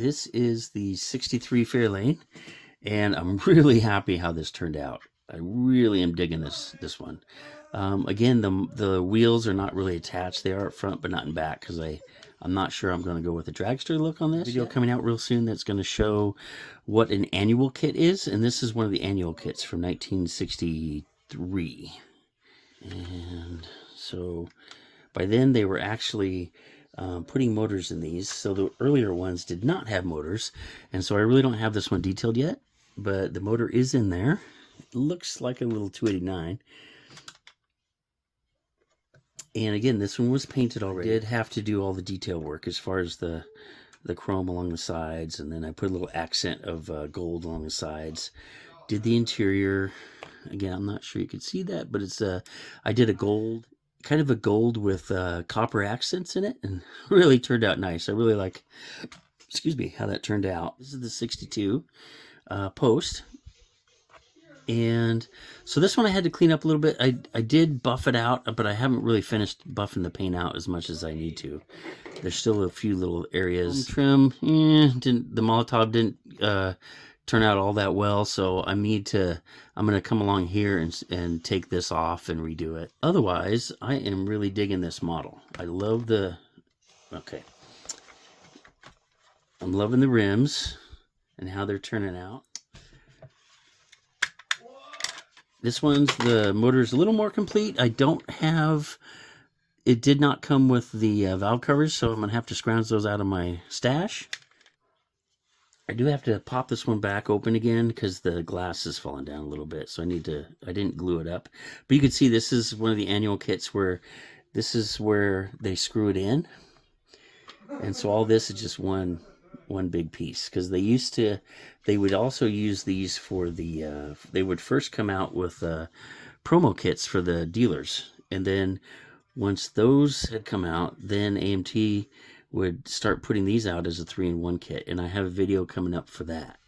This is the 63 Fairlane, and I'm really happy how this turned out. I really am digging this one. Again, the wheels are not really attached. They are up front, but not in back, because I'm not sure I'm going to go with a dragster look on this. Video coming out real soon that's going to show what an annual kit is, and this is one of the annual kits from 1963. And so by then they were actually putting motors in these. So the earlier ones did not have motors, and so I really don't have this one detailed yet, but the motor is in there. It looks like a little 289. And again, this one was painted already. I did have to do all the detail work as far as the chrome along the sides, and then I put a little accent of gold along the sides. Did the interior. Again, I'm not sure you can see that, but it's I did a gold, kind of a gold with copper accents in it, and really turned out nice. I really like, excuse me, how that turned out. This is the 62 post. And so this one I had to clean up a little bit. I did buff it out, but I haven't really finished buffing the paint out as much as I need to. There's still a few little areas. Trim, the Molotov didn't turn out all that well, so I'm going to come along here and take this off and redo it. Otherwise, I am really digging this model. I love I'm loving the rims and how they're turning out. This one's, the motor's a little more complete. I don't have, it did not come with the valve covers, so I'm going to have to scrounge those out of my stash. I do have to pop this one back open again because the glass is falling down a little bit, so I didn't glue it up. But you can see this is one of the annual kits where this is where they screw it in. And so all this is just one big piece, because they would also use these for the they would first come out with promo kits for the dealers, and then once those had come out, then AMT would start putting these out as a 3-in-1 kit, and I have a video coming up for that.